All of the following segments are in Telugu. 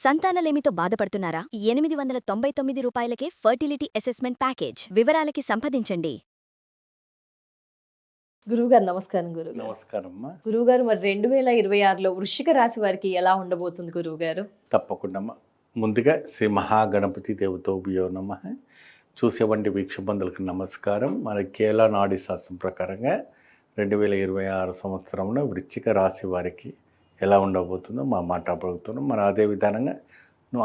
సంతానలేమితో బాధపడుతున్నారా? 899 రూపాయలకే ఫర్టిలిటీ అసెస్మెంట్ ప్యాకేజ్. వివరాలకి సంప్రదించండి. గురువుగారు నమస్కారం. నమస్కారమ్మా. గురువుగారు మరి 2026లో వృశ్చిక రాశి వారికి ఎలా ఉండబోతుంది గురువుగారు? తప్పకుండా ముందుగా శ్రీ మహాగణపతి దేవతోభ్యో నమః. చూసేవంటి వీక్షబంధులకు నమస్కారం. మన కేరళ నాడి శాస్త్రం ప్రకారంగా 2026 సంవత్సరంలో వృశ్చిక రాశి వారికి ఎలా ఉండబోతుందో మాట్లాడబోతున్నాం. మరి అదే విధానంగా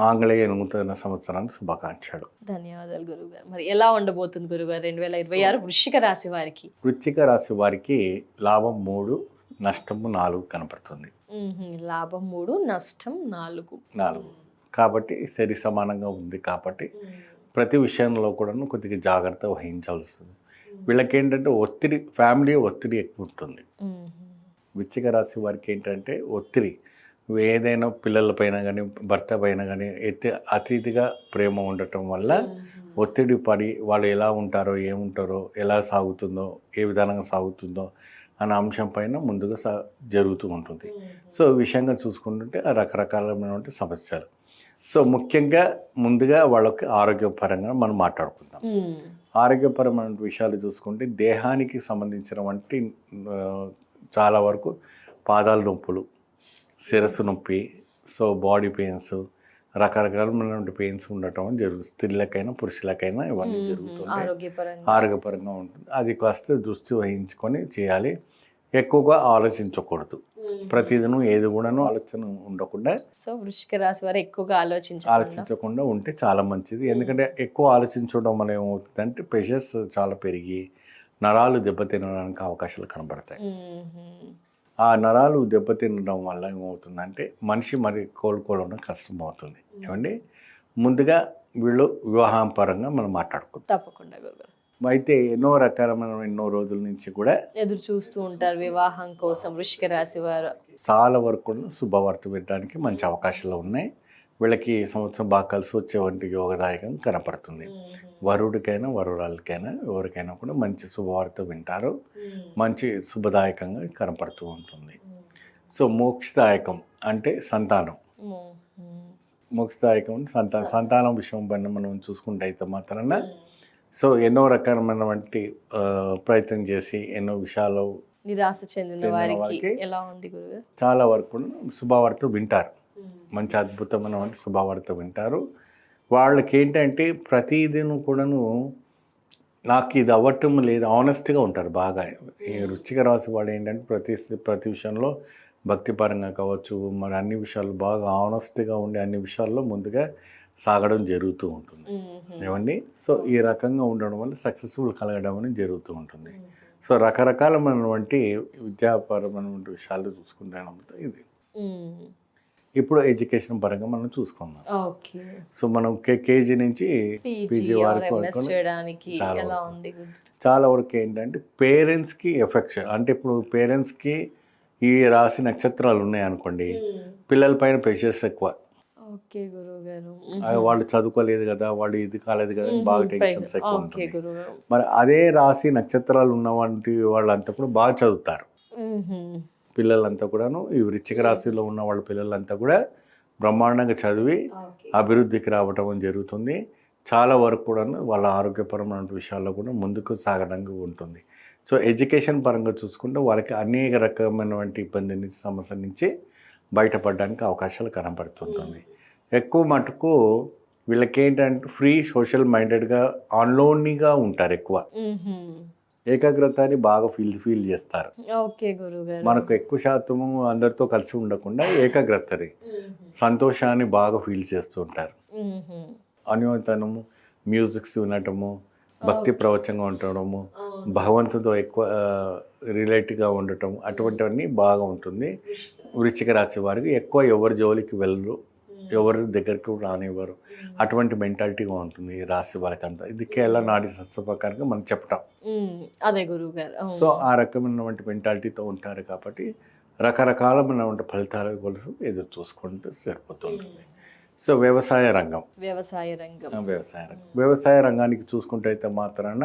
ఆంగ్లేయ నూతన సంవత్సరానికి శుభాకాంక్షలు. ధన్యవాదాలు గురువుగారు. మరి ఎలా ఉండబోతుంది గురువుగారు 2026 వృశ్చిక రాశి వారికి? వృశ్చిక రాశి వారికి లాభం 3, నష్టం 4 కనపడుతుంది. లాభం 3, నష్టం 4. కాబట్టి సరి సమానంగా ఉంది. కాబట్టి ప్రతి విషయంలో కూడా కొద్దిగా జాగ్రత్త వహించాల్సింది. వీళ్ళకి ఏంటంటే ఒత్తిడి, ఫ్యామిలీ ఒత్తిడి ఎక్కువ ఉంటుంది. వృశ్చిక రాశి వారికి ఏంటంటే ఒత్తిడి, ఏదైనా పిల్లలపైన కానీ భర్త పైన కానీ అతిథిగా ప్రేమ ఉండటం వల్ల ఒత్తిడి పడి వాళ్ళు ఎలా ఉంటారో, ఏముంటారో, ఎలా సాగుతుందో, ఏ విధానంగా సాగుతుందో అనే అంశం పైన ముందుగా జరుగుతూ ఉంటుంది. సో ఈ విషయంగా చూసుకుంటుంటే రకరకాలైనటువంటి సమస్యలు. సో ముఖ్యంగా ముందుగా వాళ్ళకి ఆరోగ్యపరంగా మనం మాట్లాడుకుందాం. ఆరోగ్యపరమైన విషయాలు చూసుకుంటే దేహానికి సంబంధించిన వంటి చాలా వరకు పాదాల నొప్పులు, శిరస్సు నొప్పి, సో బాడీ పెయిన్స్, రకరకాలైనటువంటి పెయిన్స్ ఉండటం జరుగుతుంది. స్త్రీలకైనా పురుషులకైనా ఇవన్నీ జరుగుతుంది. ఆరోగ్యపరంగా ఉంటుంది. అది కాస్త దృష్టి వహించుకొని చేయాలి. ఎక్కువగా ఆలోచించకూడదు. ప్రతిదినం ఏది కూడాను ఆలోచన ఉండకుండా, సో వృశ్చిక రాశి వారు ఎక్కువగా ఆలోచించకుండా ఉంటే చాలా మంచిది. ఎందుకంటే ఎక్కువ ఆలోచించడం వల్ల ఏమవుతుందంటే ప్రెషర్స్ చాలా పెరిగి నరాలు దెబ్బతినడానికి అవకాశాలు కనబడతాయి. ఆ నరాలు దెబ్బతినడం వల్ల ఏమవుతుందంటే మనిషి మరి కోలుకోవడం కష్టం అవుతుంది. ఏమండి, ముందుగా వీళ్ళు వివాహం పరంగా మనం మాట్లాడుకుందాం. తప్పకుండా గురుగారు. అయితే ఎన్నో రోజుల నుంచి కూడా ఎదురు చూస్తూ ఉంటారు వివాహం కోసం వృశ్చిక రాశి వారు. చాలా వరకు శుభవార్త వినడానికి మంచి అవకాశాలు ఉన్నాయి. వీళ్ళకి ఈ సంవత్సరం బాగా కలిసి వచ్చే వంటి యోగదాయకం కనపడుతుంది. వరుడికైనా వరురాలకైనా ఎవరికైనా కూడా మంచి శుభవార్త వింటారు. మంచి శుభదాయకంగా కనపడుతూ ఉంటుంది. సో మోక్షదాయకం అంటే సంతానం. మోక్షదాయకం సంతానం విషయం పైన మనం చూసుకుంటే అయితే మాత్రాన సో ఎన్నో రకమైనటువంటి ప్రయత్నం చేసి ఎన్నో విషయాలు నిరాశ చెందిన వారికి ఎలా ఉంది గురుగారు? చాలా వరకు శుభవార్త వింటారు. మంచి అద్భుతమైన శుభవార్త వింటారు. వాళ్ళకి ఏంటంటే ప్రతిదినం కూడాను నాకు ఇది అవ్వటం లేదు, ఆనెస్ట్గా ఉంటారు బాగా. ఈ వృశ్చిక రాశి వాడు ఏంటంటే ప్రతి విషయంలో భక్తిపరంగా కావచ్చు, మరి అన్ని విషయాలు బాగా ఆనెస్ట్గా ఉండి అన్ని విషయాల్లో ముందుగా సాగడం జరుగుతూ ఉంటుంది. ఏమండి, సో ఈ రకంగా ఉండడం వల్ల సక్సెస్ఫుల్ కలగడం అనేది జరుగుతూ ఉంటుంది. సో రకరకాలమైనటువంటి విద్యాపరమైనటువంటి విషయాలు చూసుకుంటే ఇది. ఇప్పుడు ఎడ్యుకేషన్ పరంగా మనం చూసుకుందాం. సో మనం కేజీ నుంచి పీజీ వరకు చాలా వరకు ఏంటంటే పేరెంట్స్కి ఎఫెక్ట్. అంటే ఇప్పుడు పేరెంట్స్కి ఈ రాశి నక్షత్రాలు ఉన్నాయనుకోండి, పిల్లల పైన ప్రెషర్స్ ఎక్కువ. వాళ్ళు చదువుకోలేదు కదా, వాళ్ళు ఇది కాలేదు కదా, బాగా టెన్షన్స్ ఎక్కువ ఉంటుంది. మరి అదే రాశి నక్షత్రాలు ఉన్న వంటి వాళ్ళంతా కూడా బాగా చదువుతారు. పిల్లలంతా కూడాను ఈ వృశ్చిక రాశిలో ఉన్న వాళ్ళ పిల్లలంతా కూడా బ్రహ్మాండంగా చదివి అభివృద్ధికి రావటం జరుగుతుంది. చాలా వరకు కూడా వాళ్ళ ఆరోగ్యపరమైన విషయాల్లో కూడా ముందుకు సాగడానికి ఉంటుంది. సో ఎడ్యుకేషన్ పరంగా చూసుకుంటే వాళ్ళకి అనేక రకమైనటువంటి ఇబ్బంది నుంచి, సమస్య నుంచి బయటపడడానికి అవకాశాలు కనబడుతుంటుంది. ఎక్కువ మటుకు వీళ్ళకి ఏంటంటే ఫ్రీ, సోషల్ మైండెడ్గా, ఆన్లోన్గా ఉంటారు. ఎక్కువ ఏకాగ్రతని బాగా ఫీల్ చేస్తారు. మనకు ఎక్కువ శాతము అందరితో కలిసి ఉండకుండా ఏకాగ్రతని, సంతోషాన్ని బాగా ఫీల్ చేస్తూ ఉంటారు. అన్యోన్యతనము, మ్యూజిక్స్ వినటము, భక్తి ప్రవచనంగా ఉండటము, భగవంతుడితో ఎక్కువ రిలేటివ్గా ఉండటం, అటువంటివన్నీ బాగా ఉంటుంది. వృశ్చిక రాశి వారికి ఎక్కువ ఎవరి జోలికి వెళ్ళరు, ఎవరి దగ్గరికి రానివ్వరు. అటువంటి మెంటాలిటీగా ఉంటుంది ఈ రాశి వాళ్ళకి అంతా. ఇది కేరళ నాడి శాస్త్ర ప్రకారంగా మనం చెప్పటం. అదే గురువు గారు. సో ఆ రకమైనటువంటి మెంటాలిటీతో ఉంటారు కాబట్టి రకరకాలమైనటువంటి ఫలితాల కోసం ఎదురు చూసుకుంటూ సరిపోతుంటుంది. సో వ్యవసాయ రంగం, వ్యవసాయ రంగానికి చూసుకుంటే అయితే మాత్రాన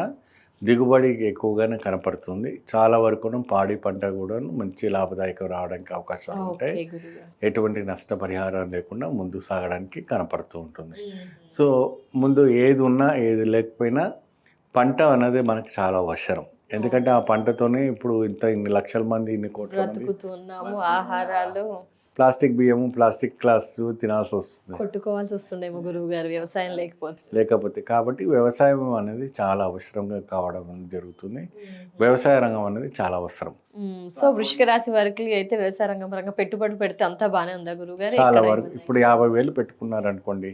దిగుబడి ఎక్కువగానే కనపడుతుంది. చాలా వరకు పాడి పంట కూడా మంచి లాభదాయకం రావడానికి అవకాశాలు ఉంటాయి. ఓకే గురుగారు. ఎటువంటి నష్టపరిహారం లేకుండా ముందుకు సాగడానికి కనపడుతూ ఉంటుంది. సో ముందు ఏది ఉన్నా ఏది లేకపోయినా పంట అనేది మనకు చాలా అవసరం. ఎందుకంటే ఆ పంటతోనే ఇప్పుడు ఇన్ని లక్షల మంది, ఇన్ని కోట్ల మంది బ్రతుకుతున్నాము, ఆహారాలు ప్లాస్టిక్ బియ్యము, ప్లాస్టిక్ గ్లాసులు తినాల్సి వస్తుంది కొట్టుకోవాల్సి వస్తుండేమో గురువు గారు వ్యవసాయం లేకపోతే. కాబట్టి వ్యవసాయం అనేది చాలా అవసరంగా కావడం అనేది జరుగుతుంది. వ్యవసాయ రంగం అనేది చాలా అవసరం. సో వృశ్చిక రాశి వారికి అయితే వ్యవసాయ రంగం పరంగా పెట్టుబడి పెడితే అంతా బానే ఉందా గురువు గారు? చాలా వరకు ఇప్పుడు 50,000 పెట్టుకున్నారనుకోండి,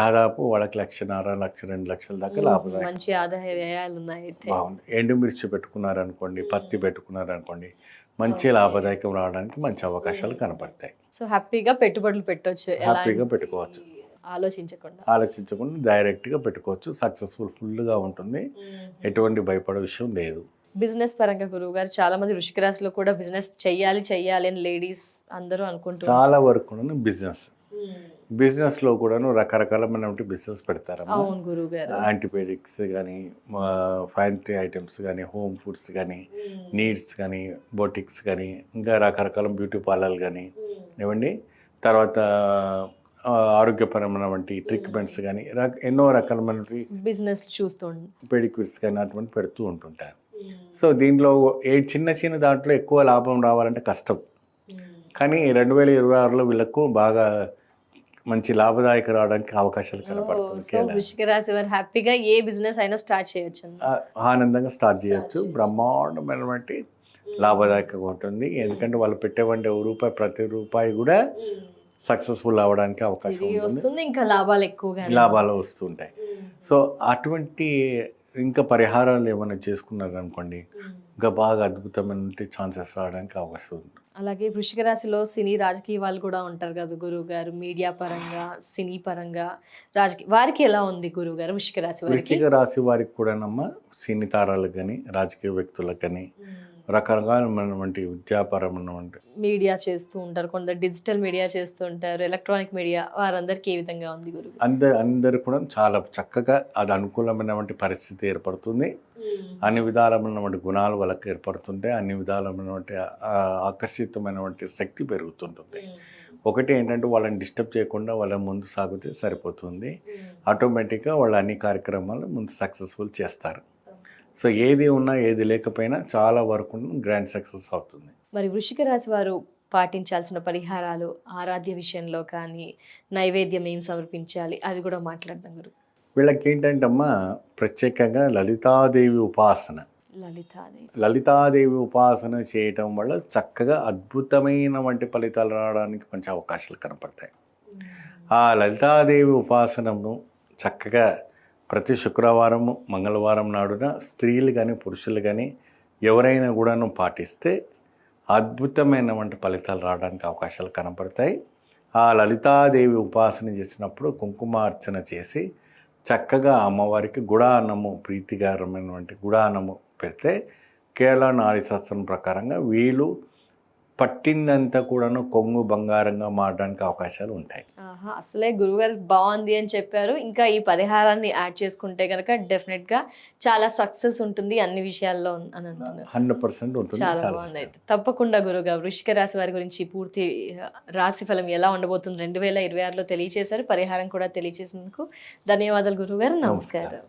దాదాపు వాళ్ళకి 1,50,000, 1,02 లక్షల దాకా లాభం. మంచి ఆదాయ వ్యయాలు ఉన్నాయి. అయితే బాగుంది. ఎండుమిర్చి పెట్టుకున్నారనుకోండి, పత్తి పెట్టుకున్నారనుకోండి, మంచి లాభదాయకం రావడానికి మంచి అవకాశాలు కనపడతాయి. సో హ్యాపీగా పెట్టుబడులు పెట్టవచ్చు, హ్యాపీగా పెట్టుకోవచ్చు, ఆలోచించకుండా డైరెక్ట్గా పెట్టుకోవచ్చు. ఫుల్గా ఉంటుంది, ఎటువంటి భయపడే విషయం లేదు. బిజినెస్ పరంగా గురువు గారు చాలా మంది వృశ్చిక రాశిలో కూడా బిజినెస్ చెయ్యాలి అని లేడీస్ అందరూ అనుకుంటున్నారు. చాలా వరకు బిజినెస్ లో కూడాను రకరకాలమైన బిజినెస్ పెడతారు. అవును గురువు గారు. యాంటీబయాటిక్స్ కానీ, ఫ్యాన్సీ ఐటమ్స్ కానీ, హోమ్ ఫుడ్స్ కానీ, నీడ్స్ కానీ, బొటిక్స్ కానీ, ఇంకా రకరకాల బ్యూటీ పార్లర్లు కానీ ఏమండి, తర్వాత ఆరోగ్యపరమైన ట్రీట్మెంట్స్ కానీ, ఎన్నో రకాలమైన బిజినెస్ పెడిక్యూర్స్ కానీ అటువంటి పెడుతూ ఉంటుంటారు. సో దీనిలో చిన్న దాంట్లో ఎక్కువ లాభం రావాలంటే కష్టం. కానీ 2026లో వీళ్ళకు బాగా మంచి లాభదాయక రావడానికి అవకాశాలు కనపడుతుంది. వృశ్చిక రాశి వారు హ్యాపీగా ఏ బిజినెస్ అయినా స్టార్ట్ చేయొచ్చు, ఆనందంగా స్టార్ట్ చేయొచ్చు. బ్రహ్మాండమైనటువంటి లాభదాయకంగా ఉంటుంది. ఎందుకంటే వాళ్ళు పెట్టేవంటి ప్రతి రూపాయి కూడా సక్సెస్ఫుల్ అవ్వడానికి అవకాశం ఉంటుంది. ఇంకా లాభాలు వస్తుంటాయి. సో అటువంటి ఇంకా పరిహారాలు ఏమైనా చేసుకున్నారనుకోండి, ఇంకా బాగా అద్భుతమైన ఛాన్సెస్ రావడానికి అవకాశం ఉంది. అలాగే వృశ్చిక రాశిలో సినీ రాజకీయ వాళ్ళు కూడా ఉంటారు కదా గురువు గారు, మీడియా పరంగా, సినీ పరంగా, వారికి ఎలా ఉంది గురువు గారు? వృశ్చిక రాశి వారికి కూడానమ్మా, సినీ తారాలకు కానీ, రాజకీయ వ్యక్తులకు కానీ, రకరకాలమైనటువంటి విద్యాపరమైన మీడియా చేస్తూ ఉంటారు, కొందరు డిజిటల్ మీడియా చేస్తూ ఉంటారు, ఎలక్ట్రానిక్ మీడియా, వారందరికీ ఏ విధంగా ఉంది గురువు? అందరు కూడా చాలా చక్కగా అది అనుకూలమైనటువంటి పరిస్థితి ఏర్పడుతుంది. అన్ని విధాలమైనటువంటి గుణాలు వాళ్ళకి ఏర్పడుతుంటాయి. అన్ని విధాలమైనటువంటి ఆకర్షితమైనటువంటి శక్తి పెరుగుతుంటుంది. ఒకటి ఏంటంటే వాళ్ళని డిస్టర్బ్ చేయకుండా వాళ్ళ ముందు సాగితే సరిపోతుంది. ఆటోమేటిక్గా వాళ్ళు అన్ని కార్యక్రమాలు ముందు సక్సెస్ఫుల్ చేస్తారు. సో ఏది ఉన్నా ఏది లేకపోయినా చాలా వరకు గ్రాండ్ సక్సెస్ అవుతుంది. మరి వృశ్చిక రాశి వారు పాటించాల్సిన పరిహారాలు, ఆరాధ్య విషయంలో కానీ, నైవేద్యం ఏం సమర్పించాలి అది కూడా మాట్లాడదాం గురు. వీళ్ళకి ఏంటంటే అమ్మా, ప్రత్యేకంగా లలితాదేవి ఉపాసన చేయటం వల్ల చక్కగా అద్భుతమైన ఫలితాలు రావడానికి మంచి అవకాశాలు కనపడతాయి. ఆ లలితాదేవి ఉపాసనను చక్కగా ప్రతి శుక్రవారము, మంగళవారం నాడున స్త్రీలు కానీ, పురుషులు కానీ ఎవరైనా కూడాను పాటిస్తే అద్భుతమైన ఫలితాలు రావడానికి అవకాశాలు కనపడతాయి. ఆ లలితాదేవి ఉపాసన చేసినప్పుడు కుంకుమార్చన చేసి చక్కగా అమ్మవారికి గుడాన్నము, ప్రీతికరమైనటువంటి గుడాన్నము పెడితే కేరళ నారీ శాస్త్రం ప్రకారంగా వీళ్ళు పట్టిందంతా కూడాను కొంగు బంగారంగా మారడానికి అవకాశాలు ఉంటాయి. అసలే గురుగారు బాగుంది అని చెప్పారు. ఇంకా ఈ పరిహారాన్ని యాడ్ చేసుకుంటే కనుక డెఫినెట్గా చాలా సక్సెస్ ఉంటుంది అన్ని విషయాల్లో అని అంటున్నారు. 100% ఉంటుంది. చాలా బాగుంది. అయితే తప్పకుండా గురుగారు వృశ్చిక రాశి వారి గురించి పూర్తి రాశి ఫలం ఎలా ఉండబోతుంది 2026లో తెలియజేశారు. పరిహారం కూడా తెలియజేసినందుకు ధన్యవాదాలు గురుగారు. నమస్కారం.